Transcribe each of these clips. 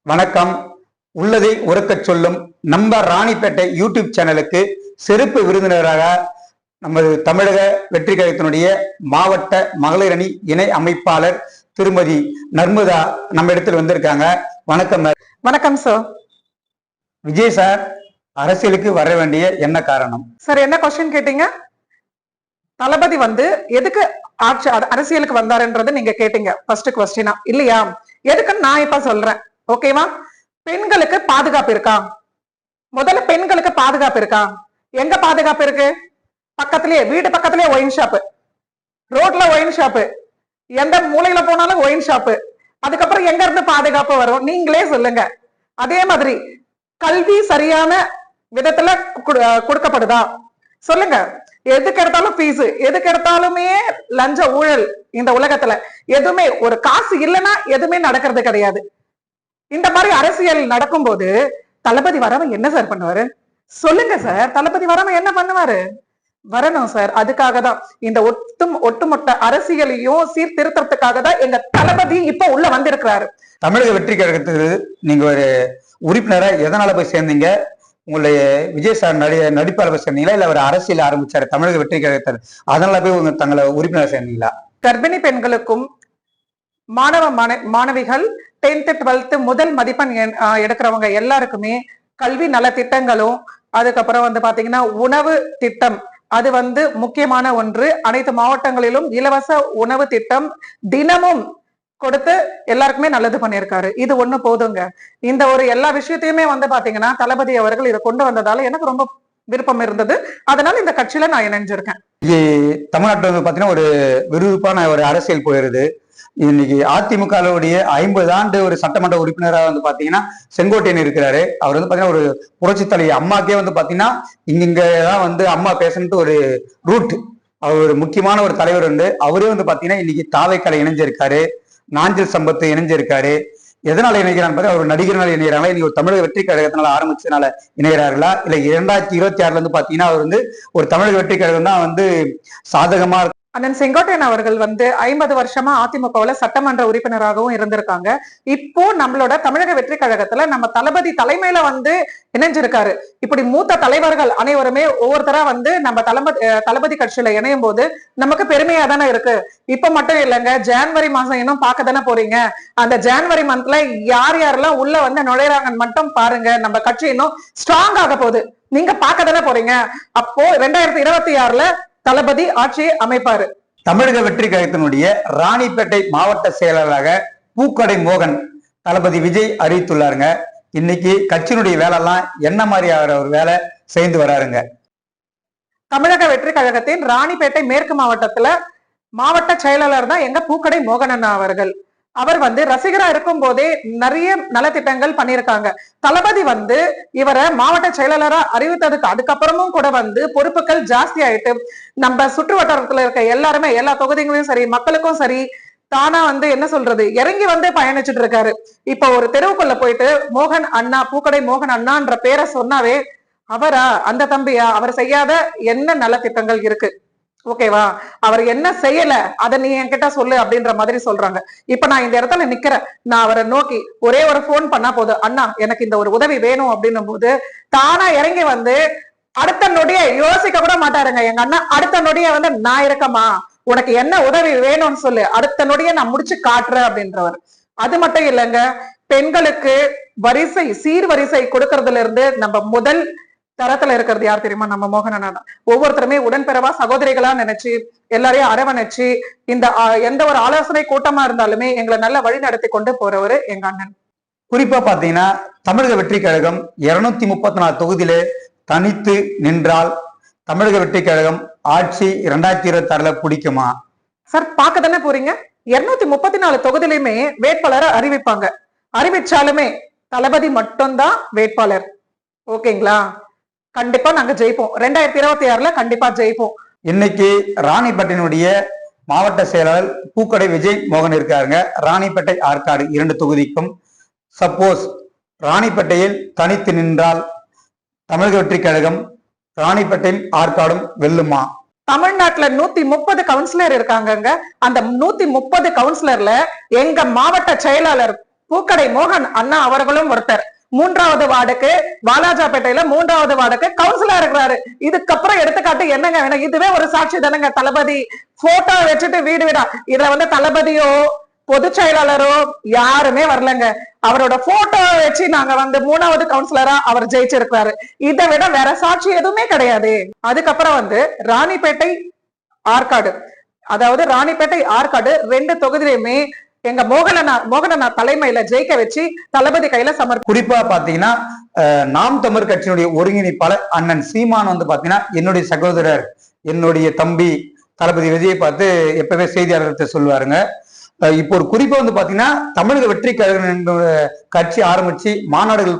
வணக்கம். உள்ளதை உறக்கச் சொல்லும் நம்ம ராணிப்பேட்டை யூடியூப் சேனலுக்கு சிறப்பு விருந்தினராக நமது தமிழக வெற்றி கழகத்தினுடைய மாவட்ட மகளிர் அணி இணை அமைப்பாளர் திருமதி நர்மதா நம்ம இடத்துல வந்திருக்காங்க. வணக்கம். வணக்கம் சார். விஜய் சார் அரசியலுக்கு வர வேண்டிய என்ன காரணம் சார்? என்ன கொஸ்டின் கேட்டீங்க? தளபதி எதுக்கு அரசியலுக்கு வந்தாருன்றது நீங்க கேட்டீங்க ஃபர்ஸ்ட் கொஸ்டினா இல்லையா? எதுக்குன்னு நான் இப்ப சொல்றேன். ஓகேவா? பெண்களுக்கு பாதுகாப்பு இருக்கா? முதல்ல பெண்களுக்கு பாதுகாப்பு இருக்கா? எங்க பாதுகாப்பு இருக்கு? பக்கத்திலேயே வீடு பக்கத்திலேயே ஒயின் ஷாப்பு, ரோட்ல ஒயின் ஷாப்பு, எந்த மூலையில போனாலும் ஒயின் ஷாப்பு. அதுக்கப்புறம் எங்க இருந்து பாதுகாப்பு வரும்? நீங்களே சொல்லுங்க. அதே மாதிரி கல்வி சரியான விதத்துல கொடுக்கப்படுதா? சொல்லுங்க. எதுக்கு எடுத்தாலும் ஃபீஸ், எதுக்கு எடுத்தாலுமே லஞ்ச ஊழல். இந்த உலகத்துல எதுவுமே ஒரு காசு இல்லைன்னா எதுவுமே நடக்கிறது கிடையாது. இந்த மாதிரி அரசியல் நடக்கும்போது தளபதி வராம என்ன சார் பண்ணுவாரு? சொல்லுங்க சார். தளபதி வராம என்ன பண்ணுவாரு? வரணும் சார். அதுக்காக தான் இந்த ஒட்டுமொத்த அரசியலையும் சீர்திருத்தத்துக்காக தான் எங்க தளபதி இப்ப உள்ள வந்திருக்கிறாரு. தமிழக வெற்றி கழகத்துக்கு நீங்க ஒரு உறுப்பினரா எதனால போய் சேர்ந்தீங்க? உங்களுடைய விஜய் சார் நடிப்பாளர் போய் சேர்ந்தீங்களா, இல்ல அவர் அரசியல் ஆரம்பிச்சாரு தமிழக வெற்றி கழகத்தார் அதனால போய் உங்க தங்களை உறுப்பினர் சேர்ந்தீங்களா? கர்ப்பிணி பெண்களுக்கும் மாணவிகள் 10th 12th முதல் மதிப்பெண் எடுக்கிறவங்க எல்லாருக்குமே கல்வி நல திட்டங்களும், அதுக்கப்புறம் பாத்தீங்கன்னா உணவு திட்டம், அது முக்கியமான ஒன்று. அனைத்து மாவட்டங்களிலும் இலவச உணவு திட்டம் தினமும் கொடுத்து எல்லாருக்குமே நல்லது பண்ணியிருக்காரு. இது ஒண்ணு போதுங்க. இந்த ஒரு எல்லா விஷயத்தையுமே பாத்தீங்கன்னா தளபதி அவர்கள் இதை கொண்டு வந்ததால எனக்கு ரொம்ப விருப்பம் இருந்தது. அதனால இந்த கட்சியில நான் இணைஞ்சிருக்கேன். தமிழ்நாட்டுல பாத்தீங்கன்னா ஒரு விறுவிறுப்பான ஒரு அரசியல் போயிருது. இன்னைக்கு அதிமுகவுடைய 50 ஆண்டு ஒரு சட்டமன்ற உறுப்பினராக பாத்தீங்கன்னா செங்கோட்டையன் இருக்கிறாரு. அவர் பாத்தீங்கன்னா ஒரு புரட்சி தலைவி அம்மாக்கே பாத்தீங்கன்னா இங்கதான் அம்மா பேசணுட்டு ஒரு ரூட். அவர் ஒரு முக்கியமான ஒரு தலைவர் அவரே பாத்தீங்கன்னா இன்னைக்கு தாவைக்கால இணைஞ்சிருக்காரு, நாஞ்சில் சம்பத்து இணைஞ்சிருக்காரு. எதனால இணைகிறான்னு பார்த்தா அவர் நடிகர்னால இணைகிறாங்களா, இன்னைக்கு ஒரு தமிழக வெற்றி கழகத்தினால ஆரம்பிச்சதுனால இணைகிறார்களா, இல்ல 2026 பாத்தீங்கன்னா அவர் ஒரு தமிழக வெற்றி கழகம் தான் சாதகமா அண்ணன் செங்கோட்டையன் அவர்கள் 50 வருஷமா அதிமுகவுல சட்டமன்ற உறுப்பினராகவும் இருந்திருக்காங்க. இப்போ நம்மளோட தமிழக வெற்றி கழகத்துல நம்ம தளபதி தலைமையில இணைஞ்சிருக்காரு. இப்படி மூத்த தலைவர்கள் அனைவருமே ஒவ்வொருத்தரா நம்ம தளபதி கட்சியில இணையும் போது நமக்கு பெருமையா தானே இருக்கு. இப்ப மட்டும் இல்லைங்க, ஜனவரி மாசம் இன்னும் பார்க்க தானே போறீங்க. அந்த ஜனவரி மந்த்ல யார் யாரெல்லாம் உள்ள நுழைறாங்கன்னு மட்டும் பாருங்க. நம்ம கட்சி இன்னும் ஸ்ட்ராங் ஆக போகுது. நீங்க பார்க்க தானே போறீங்க. அப்போ 2026ல தளபதி ஆட்சியை அமைப்பாரு. தமிழக வெற்றி கழகத்தினுடைய ராணிப்பேட்டை மாவட்ட செயலாளராக பூக்கடை மோகன் தளபதி விஜய் அறிவித்துள்ளாருங்க. இன்னைக்கு கட்சியினுடைய வேலை எல்லாம் என்ன மாதிரி ஒரு வேலை செய்து வராருங்க? தமிழக வெற்றி கழகத்தின் ராணிப்பேட்டை மேற்கு மாவட்டத்துல மாவட்ட செயலாளர் தான் எங்க பூக்கடை மோகன் அண்ணா அவர்கள். அவர் ரசிகரா இருக்கும் போதே நிறைய நலத்திட்டங்கள் பண்ணியிருக்காங்க. தளபதி இவரை மாவட்ட செயலாளரா அறிவித்ததுக்கு அதுக்கப்புறமும் கூட பொறுப்புகள் ஜாஸ்தி ஆயிட்டு நம்ம சுற்று வட்டாரத்துல இருக்க எல்லாருமே எல்லா தொகுதிகளையும் சரி மக்களுக்கும் சரி தானா என்ன சொல்றது இறங்கி பயணிச்சுட்டு இருக்காரு. இப்ப ஒரு தெருவுக்குள்ள போயிட்டு மோகன் அண்ணா, பூக்கடை மோகன் அண்ணான்ற பேரை சொன்னாவே அவரா அந்த தம்பியா, அவர் செய்யாத என்ன நலத்திட்டங்கள் இருக்கு? ஓகேவா? அவர் என்ன செய்யல அதை நீ என்கிட்ட சொல்லு அப்படின்ற மாதிரி சொல்றாங்க. இப்ப நான் இந்த இடத்துல நிக்கிறேன். நான் அவரை நோக்கி ஒரே ஒரு போன் பண்ணா போதும், அண்ணா எனக்கு இந்த ஒரு உதவி வேணும் அப்படின்னும் போது தானா இறங்கி அடுத்த நொடியை யோசிக்க கூட மாட்டாருங்க. எங்க அண்ணா அடுத்த நொடியை நான் இருக்கமா, உனக்கு என்ன உதவி வேணும்னு சொல்லு, அடுத்த நொடியை நான் முடிச்சு காட்டுறேன் அப்படின்றவர். அது மட்டும் இல்லைங்க, பெண்களுக்கு சீர்வரிசை கொடுக்கறதுல இருந்து நம்ம முதல் தரத்துல இருக்கிறது யார் தெரியுமா? நம்ம மோகன் அண்ணா தான். ஒவ்வொருத்தருமே உடன்பிறவா சகோதரிகளா நினைச்சு எல்லாரையும் அரவணைச்சு இந்த எந்த ஒரு ஆலோசனை கூட்டமா இருந்தாலுமே எங்களை நல்ல வழி நடத்தி கொண்டு போறவரு எங்க அண்ணன். குறிப்பா பாத்தீங்கன்னா தமிழக வெற்றி கழகம் 234 தொகுதியில தனித்து நின்றால் தமிழக வெற்றி கழகம் ஆட்சி 2026ல பிடிக்குமா? சார் பார்க்க தானே போறீங்க. 234 தொகுதியிலுமே வேட்பாளரை அறிவிப்பாங்க. அறிவிச்சாலுமே தளபதி மட்டும்தான் வேட்பாளர். ஓகேங்களா? கண்டிப்பா நாங்க ஜெயிப்போம். 2026ல கண்டிப்பா ஜெயிப்போம். இன்னைக்கு ராணிப்பேட்டையினுடைய மாவட்ட செயலாளர் பூக்கடை விஜய் மோகன் இருக்காருங்க. ராணிப்பேட்டை ஆற்காடு 2 தொகுதிக்கும் சப்போஸ் ராணிப்பேட்டையில் தனித்து நின்றால் தமிழக வெற்றி கழகம் ராணிப்பேட்டையில் ஆற்காடும் வெல்லுமா? தமிழ்நாட்டுல 130 கவுன்சிலர் இருக்காங்க. அந்த 130 கவுன்சிலர்ல எங்க மாவட்ட செயலாளர் பூக்கடை மோகன் அண்ணா அவர்களும் ஒருத்தர். 3வது வார்டுக்கு வாலாஜாபேட்டையில 3வது வார்டுக்கு கவுன்சிலரா இருக்கிறாரு. இதுக்கப்புறம் எடுத்துக்காட்டு என்னங்க வேணும்? இதுவே ஒரு சாட்சி தானங்க. தளபதி போட்டோ வச்சுட்டு வீடு வீடா, இதுல வந்து தளபதியோ பொதுச் செயலாளரோ யாருமே வரலங்க. அவரோட போட்டோ வச்சு நாங்க வந்து 3வது கவுன்சிலரா அவர் ஜெயிச்சிருக்காரு. இதை விட வேற சாட்சி எதுவுமே கிடையாது. அதுக்கப்புறம் வந்து ராணிப்பேட்டை ஆற்காடு, அதாவது ராணிப்பேட்டை ஆற்காடு 2 தொகுதியிலுமே எங்க மோகனண்ணா தலைமையில ஜெயிக்க வச்சு தளபதி கையில குறிப்பா பாத்தீங்கன்னா நாம் தமிழர் கட்சியினுடைய ஒருங்கிணைப்பாளர் அண்ணன் சீமான் வந்து பாத்தீங்கன்னா என்னுடைய சகோதரர், என்னுடைய தம்பி தளபதி விஜயை பார்த்து எப்பவே செய்தியாளர்கிட்ட சொல்லுவாருங்க. இப்போ ஒரு குறிப்பா வந்து பாத்தீங்கன்னா தமிழக வெற்றி கழக கட்சி ஆரம்பிச்சு மாநாடுகள்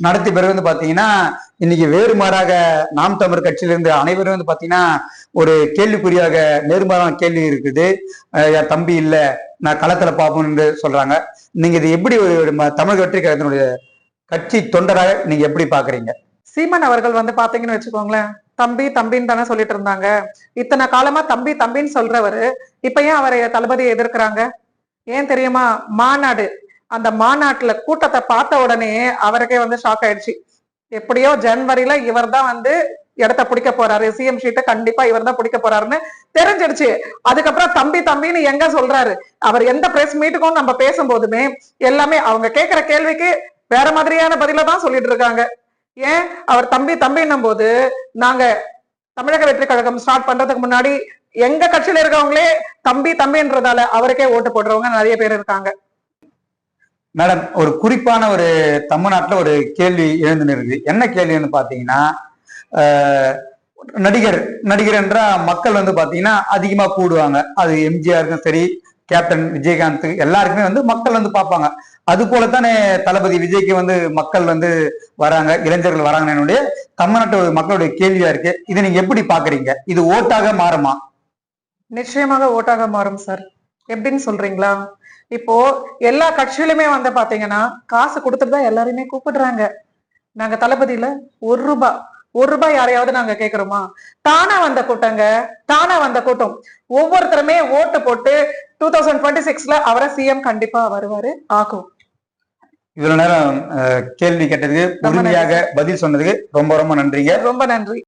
நடத்தி பிறகு வந்து பாத்தீங்கன்னா இன்னைக்கு வேறு மாறாக நாம் தமிழர் கட்சியிலிருந்து அனைவரும் வந்து பாத்தீங்கன்னா ஒரு கேள்விக்குறியாக நேர்மாறான கேள்வி இருக்குது. என் தம்பி இல்ல, நான் களத்துல பார்ப்போம்னு சொல்றாங்க. நீங்க இது எப்படி ஒரு தமிழக வெற்றி கழகத்தினுடைய கட்சி தொண்டராக நீங்க எப்படி பாக்குறீங்க? சீமான் அவர்கள் வந்து பாத்தீங்கன்னு வச்சுக்கோங்களேன், தம்பி தம்பின்னு தானே சொல்லிட்டு இருந்தாங்க. இத்தனை காலமா தம்பி தம்பின்னு சொல்றவரு இப்ப ஏன் அவரை தளபதியை எதிர்க்கிறாங்க? ஏன் தெரியுமா? மாநாடு, அந்த மாநாட்டுல கூட்டத்தை பார்த்த உடனே அவருக்கே வந்து ஷாக் ஆயிடுச்சு. எப்படியோ ஜனவரியில இவர் தான் வந்து இடத்த பிடிக்க போறாரு, சிஎம் ஷீட்டை கண்டிப்பா இவர் தான் பிடிக்க போறாருன்னு தெரிஞ்சிடுச்சு. அதுக்கப்புறம் தம்பி தம்பின்னு எங்க சொல்றாரு? அவர் எந்த பிரஸ் மீட்டுக்கும் நம்ம பேசும்போதுமே எல்லாமே அவங்க கேட்கிற கேள்விக்கு வேற மாதிரியான பதில தான் சொல்லிட்டு இருக்காங்க. ஏன் அவர் தம்பி தம்பின்னும் போது, நாங்க தமிழக வெற்றி கழகம் ஸ்டார்ட் பண்றதுக்கு முன்னாடி எங்க கட்சியில இருக்கவங்களே தம்பி தம்பின்றதால அவருக்கே ஓட்டு போடுறவங்க நிறைய பேர் இருக்காங்க. மேடம், ஒரு குறிப்பான ஒரு தமிழ்நாட்டுல ஒரு கேள்வி எழுந்து இருக்கு. என்ன கேள்வின்னு பாத்தீங்கன்னா, நடிகர் என்ற மக்கள் வந்து பாத்தீங்கன்னா அதிகமா கூடுவாங்க. அது எம்ஜிஆருக்கும் சரி, கேப்டன் விஜயகாந்த் எல்லாருக்குமே வந்து மக்கள் வந்து பார்ப்பாங்க. அது போலத்தானே தளபதி விஜய்க்கு வந்து மக்கள் வந்து வராங்க, இளைஞர்கள் வராங்க. என்னுடைய தமிழ்நாட்டு மக்களுடைய கேள்வியா இருக்கு. இதை நீங்க எப்படி பாக்குறீங்க? இது ஓட்டாக மாறுமா? நிச்சயமாக ஓட்டாக மாறும் சார். எப்படின்னு சொல்றீங்களா? இப்போ எல்லா கட்சியிலுமே வந்து பாத்தீங்கன்னா காசு கொடுத்துட்டு தான் எல்லாருமே கூப்பிடுறாங்க. நாங்க தளபதியில ஒரு ரூபாய் யாரையாவது நாங்க கேக்குறோமா? தானா வந்த கூட்டம். ஒவ்வொருத்தருமே ஓட்டு போட்டு 2026ல அவரை சிஎம் கண்டிப்பா வருவாரு, ஆகும். இவ்வளவு நேரம் கேள்வி கேட்டதுக்கு பொறுமையாக பதில் சொன்னதுக்கு ரொம்ப ரொம்ப நன்றிங்க. ரொம்ப நன்றி.